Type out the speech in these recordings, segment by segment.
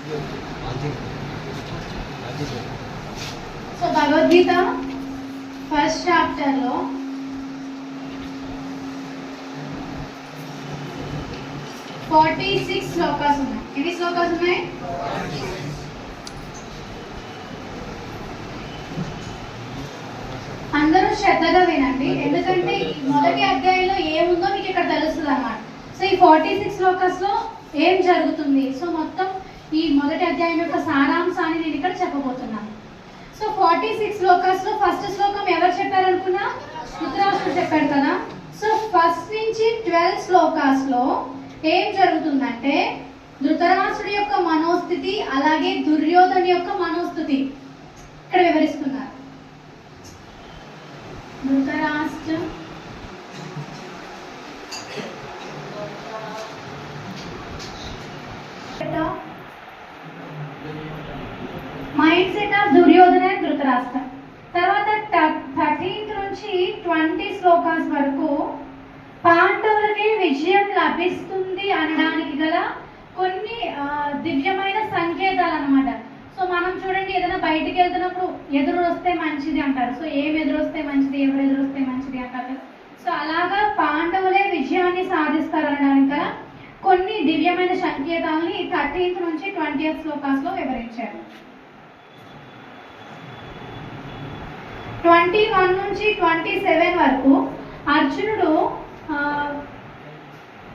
So Bhagavad Gita first చాప్టర్లో 46 శ్లోకాస్ ఉన్నాయి. ఎన్ని శ్లోకాస్ ఉన్నాయి? అందరూ శ్రద్ధగా వినండి, ఎందుకంటే మొదటి అధ్యాయంలో ఏముందో మీకు ఇక్కడ తెలుస్తుంది అన్నమాట. సో ఈ 46 శ్లోకాస్ లో ఏం జరుగుతుంది, సో మొత్తం ఈ మొదటి అధ్యాయం యొక్క సారాంశాన్ని నేను ఇక్కడ చెప్పబోతున్నాను. సో 46 శ్లోకాస్ లో ఫస్ట్ శ్లోకం ఎవరు చెప్పారనుకున్నా? ధృతరాష్ట్రుడు చెప్పాడు కదా. సో ఫస్ట్ నుంచి 12 శ్లోకాస్ లో ఏం జరుగుతుందంటే ధృతరాష్ట్రుడి యొక్క మనోస్థితి అలాగే దుర్యోధను యొక్క మనోస్థితి ఇక్కడ వివరిస్తున్నారు. Dhritarashtra mind set of Duryodhana and Dhritarashtra. తర్వాత 13 నుంచి 20 శ్లోకాస్ వరకు పాండవులకి విజయం లభిస్తుంది అనడానికి గల కొన్ని దివ్యమైన సంకేతాలు అన్నమాట. సో మనం చూడండి, ఏదైనా బయటికి వెళ్తున్నప్పుడు ఎదురు వస్తే మంచిది అంటారు. సో ఏం ఎదురు వస్తే మంచిది, ఎవరు ఎదురు వస్తే మంచిది అంటారు. సో అలాగా పాండవులే విజయాన్ని సాధిస్తారు అనడానికి గల కొన్ని దివ్యమైన సంకేతాలని 13th నుంచి 20th శ్లోకాస్ లో వివరించారు. 21 నుంచి 27 వరకు అర్జునుడు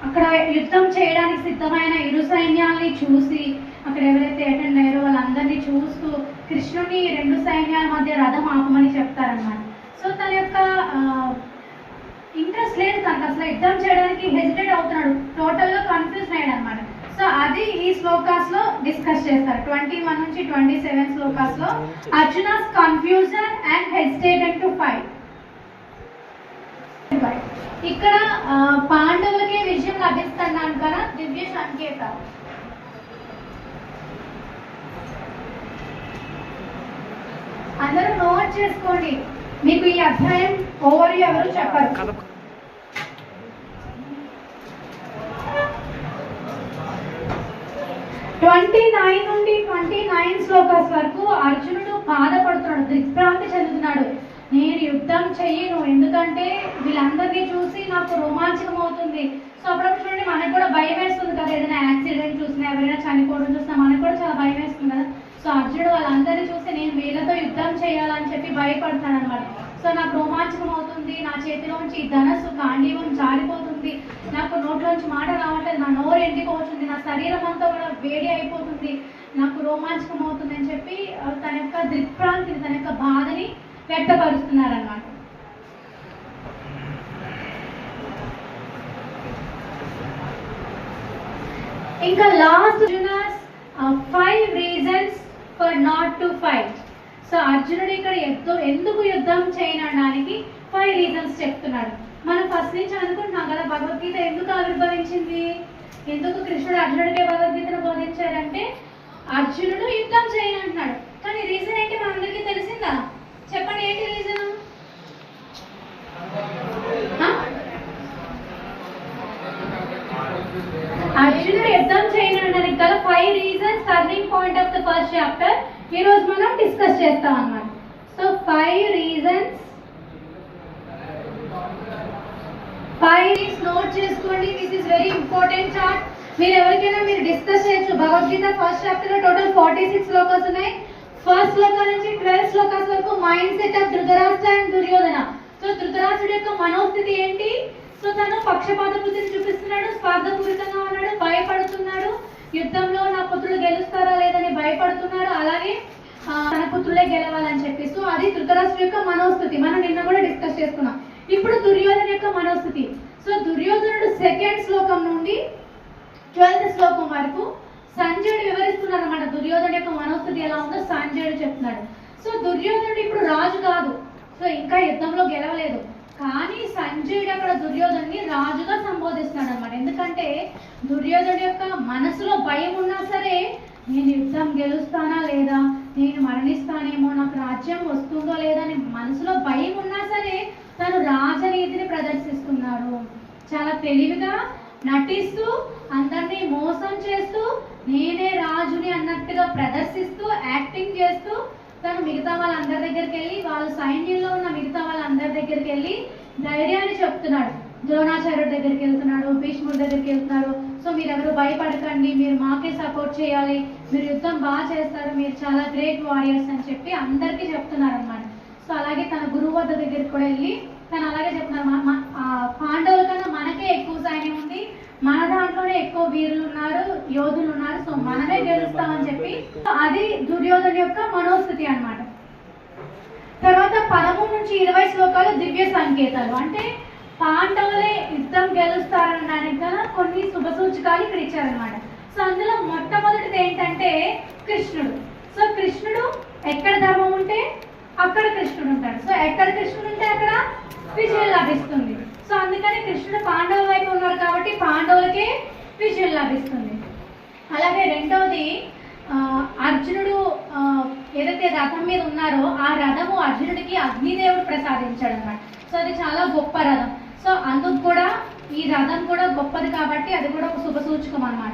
అక్కడ యుద్ధం చేయడానికి సిద్ధమైన ఇరు సైన్యాల్ని చూసి, అక్కడ ఎవరైతే అటెండ్ అయ్యారో వాళ్ళందరినీ చూస్తూ కృష్ణుని 2 సైన్యాల మధ్య రథం ఆపమని చెప్తారన్నమాట. సో తన యొక్క ఇంట్రెస్ట్ లేదు, తనకు అసలు యుద్ధం చేయడానికి హెజిటేట్ అవుతున్నాడు, టోటల్ గా కన్ఫ్యూజ్ అయ్యాడు అనమాట. సో అది ఈ శ్లోకాస్ లో డిస్కస్ చేస్తారు. 21 నుంచి 27 శ్లోకాస్ లో అర్జునస్ confusion and hesitated to fight. ఇక్కడ పాండవులకే విజయం లభిస్తున్నాను కదా దివ్య సంకేతాలు. అందరూ నోట్ చేసుకోండి, మీకు ఈ అధ్యాయం ఓవర్ ఎవరు చెప్పరు. నుండి 29 శ్లోకాస్ వరకు అర్జునుడు బాధపడుతున్నాడు, దిగ్భ్రాంతి చెందుతున్నాడు. నేను యుద్ధం చెయ్యను, ఎందుకంటే వీళ్ళందరినీ చూసి నాకు రోమాంచకం అవుతుంది. సో అప్పుడప్పుడు చూడండి, మనకు కూడా భయం వేస్తుంది కదా, ఏదైనా యాక్సిడెంట్ చూసినా, ఎవరైనా చనిపోవడం చూసినా మనకు కూడా చాలా భయం వేస్తుంది కదా. సో అర్జునుడు వాళ్ళందరినీ చూసి నేను వీళ్ళతో యుద్ధం చేయాలని చెప్పి భయపడతాను అనమాట. సో నాకు రోమాంచకం అవుతుంది, నా చేతిలోంచి ధనస్సు గాంధీవం జారిపోతుంది, నాకు నోట్లోంచి మాట రావట్లేదు, నా నోరు ఎండిపోతుంది, నా శరీరం అంతా కూడా వేడి అయిపోతుంది, నాకు రోమాంచకం అవుతుంది అని చెప్పి తన యొక్క దిగ్భ్రాంతిని, తన యొక్క బాధని వ్యక్తపరుస్తున్నారన్నమాట. ఇంకా last 5 reasons for not to fight. So అర్జునుడు ఇక్కడ ఎందుకు యుద్ధం చేయనడానికి 5 రీజన్స్ చెప్తున్నాడు. మనం ఫస్ట్ నుంచి అనుకుంటున్నాం కదా, భగవద్గీత ఎందుకు ఆవిర్భవించింది, ఎందుకు కృష్ణుడు అర్జునుడికే భగవద్గీతను బోధించాడంటే అర్జునుడు యుద్ధం చేయనంటున్నాడు. కానీ రీజన్ ఏంటి మనందరికీ తెలిసిందా? చెప్పండి, ఏంటి రీజన్? అర్జునుడు యుద్ధం చేయడానికి గల 5 reasons, turning point of the first chapter ఈ రోజు మనం డిస్కస్ చేస్తాం అన్నమాట. సో 5 రీజన్స్, 5 నోట్ చేసుకోండి. This is very important chart. మీరు ఎవరికైనా మీరు డిస్కస్ చేయొచ్చు. భగవద్గీత ఫస్ట్ చాప్టర్ లో టోటల్ 46 శ్లోకాస్ ఉన్నాయి. ఫస్ట్ శ్లోకం నుంచి 12 శ్లోకాస్ వరకు mind set of Dhritarashtra and Duryodhana. So ధృతరాష్ట్రుడి యొక్క మనోస్థితి ఏంటి? సో తను పక్షపాత బుద్ధిని చూపిస్తున్నాడు, స్వార్థపూరితంగా ఉన్నాడు, భయపడుతున్నాడు, యుద్ధంలో నా పుత్రులు గెలుస్తారా లేదని భయపడుతున్నాడు, అలాగే తన పుత్రులే గెలవాలని చెప్పి. సో అది ధృతరాష్ట్రుడి యొక్క మనోస్థితి, మనం నిన్న కూడా డిస్కస్ చేసుకున్నాం. ఇప్పుడు దుర్యోధన యొక్క మనోస్థితి. సో దుర్యోధనుడు 2nd శ్లోకం నుండి 12th శ్లోకం వరకు సంజయుడు వివరిస్తున్నారు అన్నమాట. దుర్యోధన యొక్క మనోస్థితి ఎలా ఉందో సంజయుడు చెప్తున్నాడు. సో దుర్యోధనుడు ఇప్పుడు రాజు కాదు, సో ఇంకా యుద్ధంలో గెలవలేదు, కానీ సంజయుడు అక్కడ దుర్యోధన్ని రాజుగా సంబోధిస్తున్నాడు అన్నమాట. ఎందుకంటే దుర్యోధనుడి యొక్క మనసులో భయం ఉన్నా సరే, నేను యుద్ధం గెలుస్తానా లేదా, నేను మరణిస్తానేమో, నాకు రాజ్యం వస్తుందో లేదా అని మనసులో భయం ఉన్నా సరే తను రాజనీతిని ప్రదర్శిస్తున్నాడు. చాలా తెలివిగా నటిస్తూ అందరినీ మోసం చేస్తూ నేనే రాజుని అన్నట్టే చేస్తూ తను మిగతా వాళ్ళందరి దగ్గరికి వెళ్ళి వాళ్ళ సైన్యంలో ఉన్న మిగతా వాళ్ళందరి దగ్గరికి వెళ్ళి ధైర్యాన్ని చెప్తున్నాడు. ద్రోణాచార్యుడి దగ్గరికి వెళ్తున్నాడు, భీష్ముడి దగ్గరికి వెళ్తున్నాడు. సో మీరు ఎవరు భయపడకండి, మీరు మాకే సపోర్ట్ చేయాలి, మీరు యుద్ధం బాగా చేస్తారు, మీరు చాలా గ్రేట్ వారియర్స్ అని చెప్పి అందరికీ చెప్తున్నారు అనమాట. సో అలాగే తన గురువు వద్ద దగ్గరికి కూడా వెళ్ళి తను అలాగే చెప్తున్నారు, పాండవుల కన్నా మనకే ఎక్కువ సైన్యం ఉంది, మన దాంట్లోనే ఎక్కువ వీరులు ఉన్నారు, యోధులు ఉన్నారు, సో మనమే గెలుస్తామని చెప్పి అది దుర్యోధన యొక్క మనోస్థితి అన్నమాట. తర్వాత 13 నుంచి 20 శ్లోకాలు దివ్య సంకేతాలు, అంటే పాండవులే యుద్ధం గెలుస్తారనడానికి గల కొన్ని శుభ సూచకాలు ఇక్కడ ఇచ్చారనమాట. సో అందులో మొట్టమొదటిది ఏంటంటే కృష్ణుడు. సో కృష్ణుడు ఎక్కడ ధర్మం ఉంటే అక్కడ కృష్ణుడు ఉంటాడు. సో ఎక్కడ కృష్ణుడు ఉంటే అక్కడ విజయం లభిస్తుంది. సో అందుకని కృష్ణుడు పాండవుల వైపు ఉన్నారు కాబట్టి పాండవులకే విజయం లభిస్తుంది. అలాగే రెండవది అర్జునుడు ఏదైతే రథం మీద ఉన్నారో ఆ రథము అర్జునుడికి అగ్నిదేవుడు ప్రసాదించాడు అన్నమాట. సో అది చాలా గొప్ప రథం. సో అందుకు కూడా ఈ రథం కూడా గొప్పది కాబట్టి అది కూడా ఒక శుభ సూచకం అన్నమాట.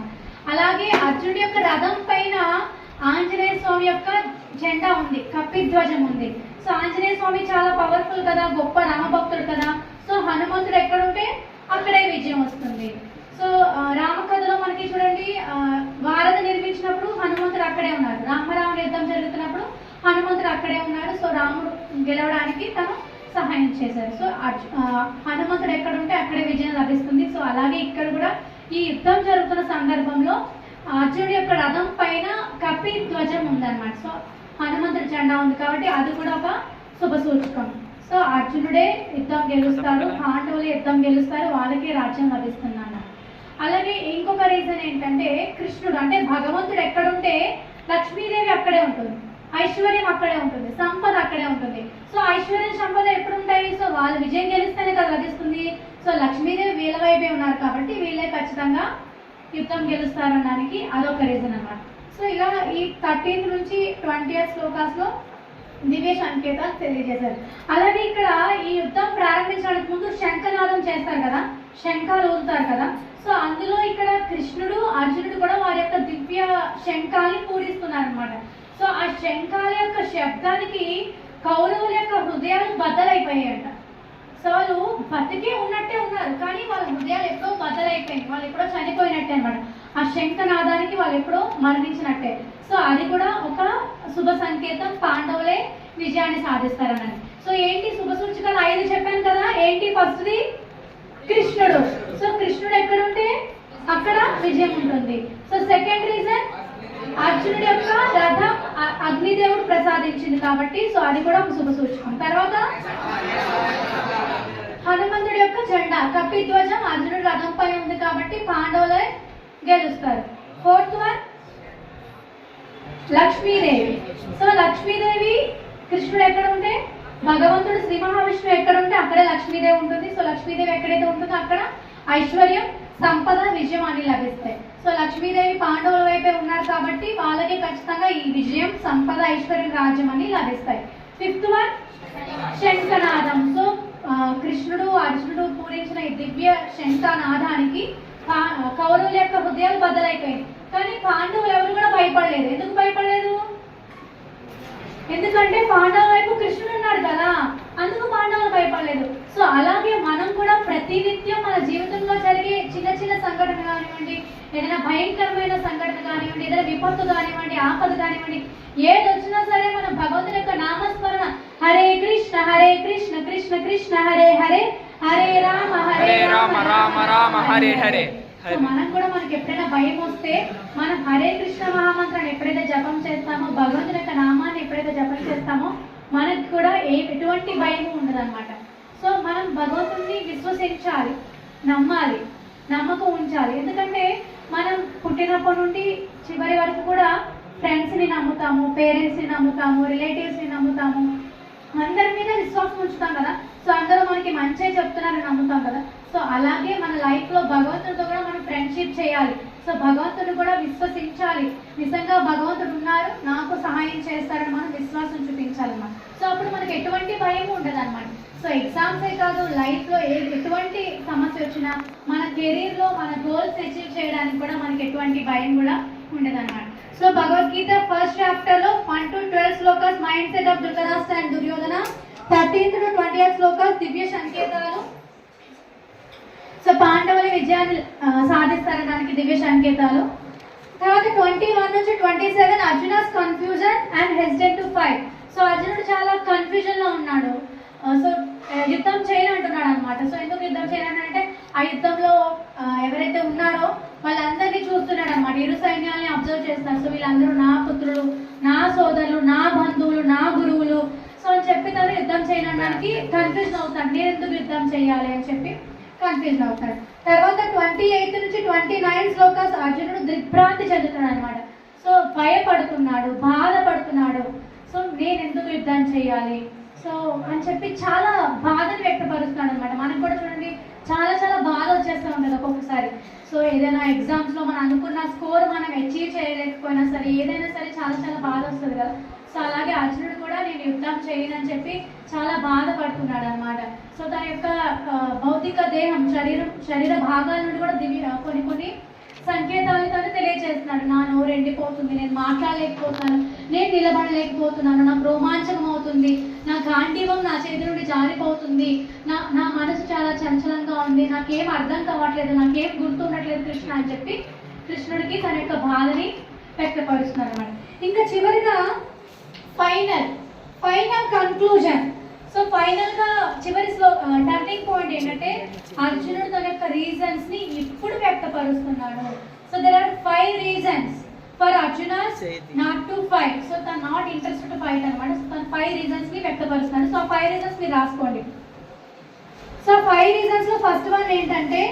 అలాగే అర్జునుడి యొక్క రథం పైన ఆంజనేయ స్వామి యొక్క జెండా ఉంది, కపిధ్వజం ఉంది. సో ఆంజనేయ స్వామి చాలా పవర్ఫుల్ కదా, గొప్ప రామభక్తుడు కదా. సో హనుమంతుడు ఎక్కడుంటే అక్కడే విజయం వస్తుంది. సో రామకథలో మనకి చూడండి, వారధి నిర్మించినప్పుడు హనుమంతుడు అక్కడే ఉన్నారు, రామరావణ యుద్ధం జరుగుతున్నప్పుడు హనుమంతుడు అక్కడే ఉన్నారు. సో రాముడు గెలవడానికి తను సహాయం చేశారు. సో హనుమంతుడు ఎక్కడుంటే అక్కడే విజయం లభిస్తుంది. సో అలాగే ఇక్కడ కూడా ఈ యుద్ధం జరుగుతున్న సందర్భంలో అర్జునుడి యొక్క రథం పైన కపి ధ్వజం ఉందన్నమాట. సో హనుమంతుడి జెండా ఉంది కాబట్టి అది కూడా ఒక శుభ సూచకం. సో అర్జునుడే యుద్ధం గెలుస్తారు, పాండవులే యుద్ధం గెలుస్తారు, వాళ్ళకే రాజ్యం లభిస్తుంది అన్న. అలాగే ఇంకొక రీజన్ ఏంటంటే కృష్ణుడు అంటే భగవంతుడు ఎక్కడుంటే లక్ష్మీదేవి అక్కడే ఉంటుంది, ఐశ్వర్యం అక్కడే ఉంటుంది, సంపద అక్కడే ఉంటుంది. సో ఐశ్వర్యం సంపద ఎప్పుడు ఉంటాయి? సో వాళ్ళు విజయం గెలిస్తేనే కదా లభిస్తుంది. సో లక్ష్మీదేవి వీళ్ళ వైపే ఉన్నారు కాబట్టి వీళ్ళే ఖచ్చితంగా యుద్ధం గెలుస్తారనడానికి అదొక రీజన్ అన్నమాట. సో ఇలా ఈ 13 నుంచి 20 శ్లోకాస్లో దివ్య సంకేతాలు తెలియజేశారు. అలాగే ఇక్కడ ఈ యుద్ధం ప్రారంభించడానికి ముందు శంఖనాదం చేస్తారు కదా, శంఖాలు ఊదుతారు కదా. సో అందులో ఇక్కడ కృష్ణుడు అర్జునుడు కూడా వారి యొక్క దివ్య శంఖాన్ని పూరిస్తున్నారు అనమాట. సో ఆ శంఖాల యొక్క శబ్దానికి కౌరవుల యొక్క హృదయాలు బద్దలైపోయాయంట. సో వాళ్ళు బతికే ఉన్నట్టే ఉన్నారు కానీ వాళ్ళ హృదయాలు ఎప్పుడో బద్దలైపోయింది, వాళ్ళు ఎప్పుడో చనిపోయినట్టే అనమాట. ఆ శంఖనాదానికి వాళ్ళు ఎప్పుడో మరణించినట్టే. సో అది కూడా ఒక శుభ సంకేతం, పాండవులే విజయాన్ని సాధిస్తారని. సో ఏంటి శుభ సూచకాలు 5 చెప్పాను కదా. ఏంటి ఫస్ట్ది కృష్ణుడు. సో కృష్ణుడు ఎక్కడుంటే అక్కడ విజయం ఉంటుంది. సో సెకండ్ రీజన్ అర్జునుడి యొక్క రథం అగ్నిదేవుడు ప్రసాదించింది కాబట్టి సో అది కూడా ఒక శుభ సూచకం. తర్వాత హనుమంతుడి యొక్క జెండా కపిధ్వజం అర్జునుడి రథం పైన ఉంది కాబట్టి పాండవులే గెలుస్తారు. Fourth one Lakshmidevi. So Lakshmidevi కృష్ణుడు ఎక్కడ ఉంటే భగవంతుడు శ్రీ మహావిష్ణువు ఎక్కడ ఉంటే అక్కడే లక్ష్మీదేవి ఉంటుంది. సో లక్ష్మీదేవి ఎక్కడైతే ఉంటుందో అక్కడ ఐశ్వర్యం, సంపద, విజయం అని లభిస్తాయి. సో లక్ష్మీదేవి పాండవుల వైపే ఉన్నారు కాబట్టి వాళ్ళకి ఖచ్చితంగా ఈ విజయం, సంపద, ఐశ్వర్యం, రాజ్యం అని లభిస్తాయి. Fifth one శంఖనాదం. సో కృష్ణుడు అర్జునుడు పూరించిన ఈ దివ్య శంఖనాదానికి కౌరవుల యొక్క హృదయాలు బద్దలైపోయాయి కానీ పాండవులు ఎవరు కూడా భయపడలేదు. ఎందుకు భయపడలేదు? ఎందుకంటే పాండవుల వైపు కృష్ణుడు ఉన్నాడు కదా, అందుకు పాండవులు భయపడలేదు. సో అలాగే మనం కూడా ప్రతినిత్యం మన జీవితంలో జరిగే చిన్న చిన్న సంఘటన కానివ్వండి, ఏదైనా భయంకరమైన సంఘటన కానివ్వండి, ఏదైనా విపత్తు కానివ్వండి, ఆపద కానివ్వండి, ఏది వచ్చినా సరే మనం భగవంతుని యొక్క నామస్మరణ హరే కృష్ణ కృష్ణ కృష్ణ హరే హరే హరే రామ రామ రామ హరే హరే. సో మనం కూడా మనకి ఎప్పుడైనా భయం వస్తే మనం హరే కృష్ణ మహామంత్రాన్ని ఎప్పుడైతే జపం చేస్తామో, భగవంతుని యొక్క నామాన్ని ఎప్పుడైతే జపం చేస్తామో మనకి కూడా ఎటువంటి భయము ఉండదు అనమాట. సో మనం భగవంతుని విశ్వసించాలి, నమ్మాలి, నమ్మకం ఉంచాలి. ఎందుకంటే మనం పుట్టినప్పటి నుండి చివరి వరకు కూడా ఫ్రెండ్స్ని నమ్ముతాము, పేరెంట్స్ని నమ్ముతాము, రిలేటివ్స్ని నమ్ముతాము, అందరి మీద విశ్వాసం ఉంచుతాం కదా. సో అందరూ మనకి మంచిగా చెప్తున్నారని నమ్ముతాం కదా. సో అలాగే మన లైఫ్లో భగవంతుడితో కూడా మనం ఫ్రెండ్షిప్ చేయాలి. సో భగవంతుడు కూడా విశ్వసించాలి, నిజంగా భగవంతుడు ఉన్నారు, నాకు సహాయం చేస్తారని మనం విశ్వాసం చూపించాలన్నమాట. సో అప్పుడు మనకి ఎటువంటి భయం ఉండదు అనమాట. సో ఎగ్జామ్సే కాదు, లైఫ్లో ఎటువంటి సమస్య వచ్చినా, మన కెరీర్లో మన గోల్స్ అచీవ్ చేయడానికి కూడా మనకి ఎటువంటి భయం కూడా ఉండదు అనమాట. సో భగవద్గీత ఫస్ట్ చాప్టర్ లో 1 to 12 shlokas mind set of Dhritarashtra and Duryodhana, 13th to 20th shlokas దివ్య సంకేతాలు. సో పాండవుల విజయాన్ని సాధిస్తారనడానికి దివ్య సంకేతాలు. తర్వాత 21 నుంచి 27 Arjuna's confusion and hesitant to fight. So అర్జునుడు చాలా కన్ఫ్యూజన్ లో ఉన్నాడు. సో యుద్ధం చేయాలంటున్నాడు అనమాట. సో ఎందుకు యుద్ధం చేయాలంటే ఆ యుద్ధంలో ఎవరైతే ఉన్నారో వాళ్ళందరినీ చూస్తున్నాడు అనమాట. ఇరు సైన్యాలని అబ్జర్వ్ చేస్తారు. సో వీళ్ళందరూ నా పుత్రులు, నా సోదరులు, నా బంధువులు, నా గురువులు. సో అని చెప్పి తను యుద్ధం చేయడానికి కన్ఫ్యూజన్ అవుతాడు. నేను ఎందుకు యుద్ధం చేయాలి అని చెప్పి కన్ఫ్యూజన్ అవుతాడు. తర్వాత 28 నుంచి 29 శ్లోకాస్ అర్జునుడు దిగ్భ్రాంతి చెందుతున్నాడు అనమాట. సో భయపడుతున్నాడు, బాధపడుతున్నాడు. సో నేను ఎందుకు యుద్ధం చేయాలి సో అని చెప్పి చాలా బాధను వ్యక్తపరుస్తున్నాడు అనమాట. మనకు కూడా చూడండి చాలా చాలా బాధ వచ్చేస్తూ ఉంటుంది ఒక్కొక్కసారి. సో ఏదైనా ఎగ్జామ్స్లో మనం అనుకున్న స్కోర్ మనం అచీవ్ చేయలేకపోయినా సరే, ఏదైనా సరే చాలా చాలా బాధ వస్తుంది కదా. సో అలాగే అర్జునుడు కూడా నేను యుద్ధం చేయనని చెప్పి చాలా బాధపడుతున్నాడు అనమాట. సో తన యొక్క భౌతిక దేహం శరీర భాగాల నుండి కూడా కొన్ని సంకేతాలతో తెలియజేస్తున్నాడు. నా నోరు ఎండిపోతుంది, నేను మాట్లాడలేకపోతున్నాను, నేను నిలబడలేకపోతున్నాను, నాకు రోమాంచనం అవుతుంది, నా గాంధీవం నా చేతి నుండి జారిపోతుంది, నా మనసు చాలా చంచలంగా ఉంది, నాకేం అర్థం కావట్లేదు, నాకేం గుర్తుండట్లేదు కృష్ణ అని చెప్పి కృష్ణుడికి తన యొక్క బాధని వ్యక్తపరుస్తున్నారు అన్నమాట. ఇంకా చివరిగా ఫైనల్ కన్క్లూజన్. సో ఫైనల్ గా చివరి టర్నింగ్ పాయింట్ ఏంటంటే అర్జునుడు తన యొక్క రీజన్స్ ని ఇప్పుడు వ్యక్తపరుస్తున్నాడు. So there are 5 reasons for Arjuna not to fight. So తను నాట్ ఇంట్రెస్టెడ్ టు ఫైట్ అనమాట. సో తను 5 reasons ని వ్యక్తపరుస్తున్నాడు. సో 5 reasons మీరు రాసుకోండి. సో 5 reasons లో ఫస్ట్ వన్ ఏంటంటే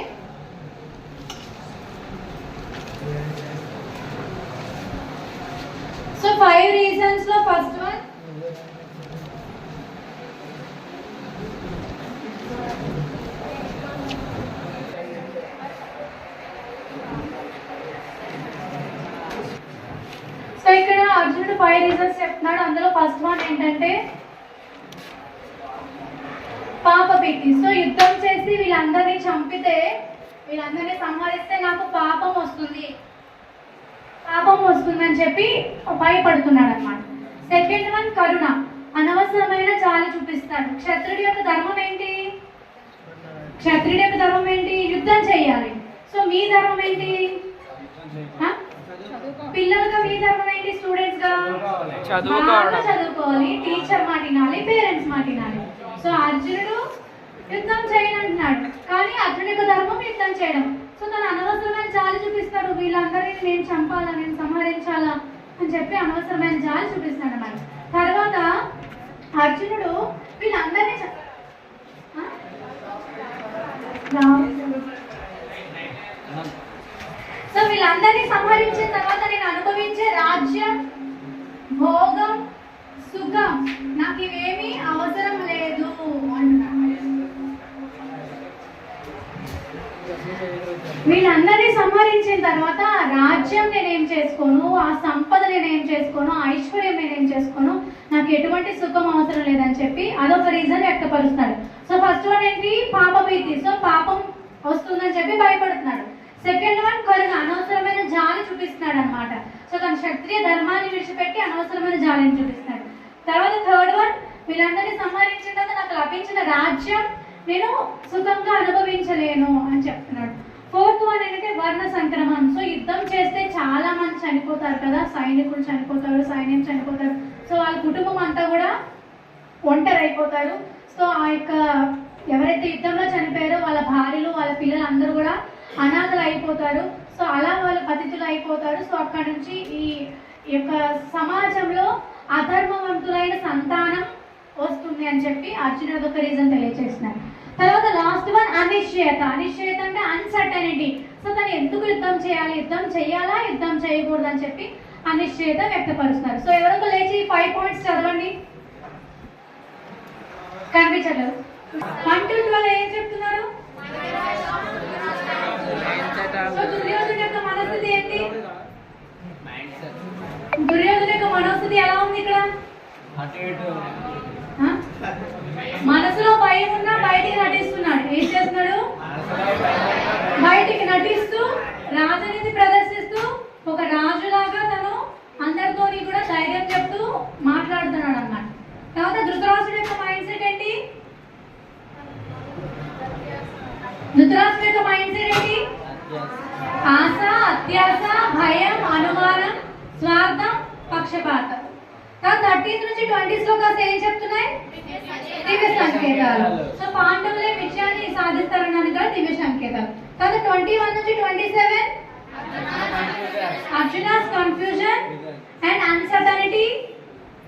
సో 5 reasons లో ఫస్ట్ వన్ సో ఇక్కడ అర్జునుడు 5 reasons చెప్తున్నాడు. అందులో ఫస్ట్ వన్ ఏంటంటే పాప భీతి. సో యుద్ధం చేసి వీళ్ళందరినీ చంపితే, వీళ్ళందరినీ సంహరిస్తే నాకు పాపం వస్తుందని చెప్పి భయపడుతున్నాడు అనమాట. సెకండ్ వన్ కరుణ, అనవసరమైన జాలి చూపిస్తాడు. క్షత్రుడి యొక్క ధర్మం ఏంటి? యుద్ధం చేయాలి. సో మీ ధర్మం ఏంటి? పిల్లలుగా మీ ధర్మం ఏంటి? స్టూడెంట్స్ గా చదువుకోవాలి, టీచర్ మాట వినాలి, పేరెంట్స్ మాట వినాలి. సో అర్జునుడు యుద్ధం చేయనంటున్నాడు, కానీ అర్జునుడి యొక్క ధర్మం యుద్ధం చేయడం. సో తను అనవసరమైన జాలి చూపిస్తాడు. వీళ్ళందరినీ నేను చంపాలా, నేను సంహరించాలా అని చెప్పి అనవసరమైన జాలి చూపిస్తాడు అన్నమాట. తర్వాత అర్జునుడు వీళ్ళందరినీ సో వీళ్ళందరినీ సంహరించిన తర్వాత నేను అనుభవించే రాజ్యం, భోగం, సుఖం నాకు ఇవేమీ అవసరం లేదు అంటున్నాడు. వీళ్ళందరినీ సంహరించిన తర్వాత రాజ్యం నేనేం చేసుకోను, ఆ సంపద నేనేం చేసుకోను, ఐశ్వర్యం నేనేం చేసుకోను, నాకు ఎటువంటి సుఖం అవసరం లేదని చెప్పి అదొక రీజన్ వ్యక్తపరుస్తాడు. సో ఫస్ట్ వన్ ఏంటి? పాపభీతి. సో పాపం వస్తుందని చెప్పి భయపడుతున్నాడు. సెకండ్ వన్ కరుణ, అనవసరమైన జాలి చూపిస్తున్నాడు అనమాట. సో తన క్షత్రియ ధర్మాన్ని విడిచిపెట్టి అనవసరమైన జాలిని చూపిస్తున్నాడు. తర్వాత థర్డ్ వన్, వీళ్ళందరినీ సంహరించిన తర్వాత నాకు లభించిన రాజ్యం నేను సుఖంగా అనుభవించలేను అని చెప్తున్నాడు. ఫోర్త్ వన్ ఏంటంటే వర్ణ సంక్రమం. సో యుద్ధం చేస్తే చాలా మంది చనిపోతారు కదా, సైనికులు చనిపోతారు, సైన్యం చనిపోతారు. సో వాళ్ళ కుటుంబం అంతా కూడా ఒంటరి అయిపోతారు. సో ఆ యొక్క ఎవరైతే యుద్ధంలో చనిపోయారో వాళ్ళ భార్యలు, వాళ్ళ పిల్లలు అందరూ కూడా అనాథలు అయిపోతారు. సో అలా వాళ్ళు పతితులు అయిపోతారు. సో అక్కడ నుంచి ఈ యొక్క సమాజంలో అధర్మవంతులైన సంతానం వస్తుంది అని చెప్పి అర్జునుడు ఒక రీజన్ తెలియజేస్తున్నారు. తర్వాత లాస్ట్ వన్ అనిశ్చయత. అనిశ్చయత అంటే అన్సర్టనిటీ. సో తను ఎందుకు యుద్ధం చేయాలి, యుద్ధం చేయాలా, యుద్ధం చేయకూడదు అని చెప్పి అనిశ్చయత వ్యక్తపరుస్తారు. సో ఎవరొక లేచి 5 points చదవండి. కనిపించలేదు. 1 to 12 ఏం చెప్తున్నారు? సో దుర్యోధన యొక్క మనస్థితి ఏంటి? దుర్యోధన యొక్క మనస్థితి ఎలా ఉంది ఇక్కడ? మనసులో భయం ఉన్నా బయటికి నటిస్తున్నాడు. ఏం చేస్తున్నాడు? బయటికి నటిస్తూ రాజనీతి ప్రదర్శిస్తూ ఒక రాజులాగా తను స్వార్థం, పక్షపాతం. 13 నుంచి 20 శ్లోకాలు ఏం చెప్తున్నాయి? దివ్య సంకేతాలు. సో పాండవులే విజయాన్ని సాధిస్తారన్నాను కదా, దివ్య సంకేతాలు. తర్వాత 21 నుంచి 27 Arjuna's confusion and uncertainty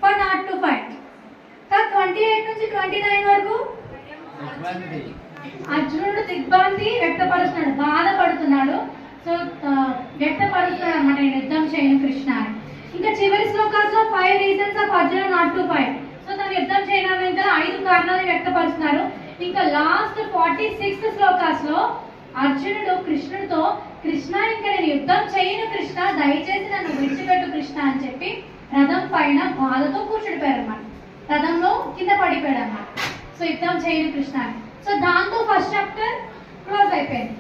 for not to fight. తర్వాత 28 నుంచి 29 వరకు అర్జునుడు దిగ్భ్రాంతి వ్యక్తపరుస్తున్నాడు, బాధపడుతున్నాడు. సో వ్యక్తపరుస్తున్నాడు అన్నమాట, నేను యుద్ధం చేయను కృష్ణ అని. ఇంకా చివరి శ్లోకాల్లో 5 reasons of Arjuna not to fight. So తను యుద్ధం చేయడానికి గల 5 కారణాలు వ్యక్తపరుస్తున్నారు. ఇంకా లాస్ట్ 46 శ్లోకాస్లో అర్జునుడు కృష్ణుడితో, కృష్ణ ఇంకా నేను యుద్ధం చేయను కృష్ణ, దయచేసి నన్ను విడిచిపెట్టు కృష్ణ అని చెప్పి రథం పైన బాధతో కూర్చుడిపోయారు అన్నమాట, రథంలో కింద పడిపోయాడు అన్నమాట. సో యుద్ధం చేయను కృష్ణ అని. సో దాంతో ఫస్ట్ చాప్టర్ క్లోజ్ అయిపోయింది.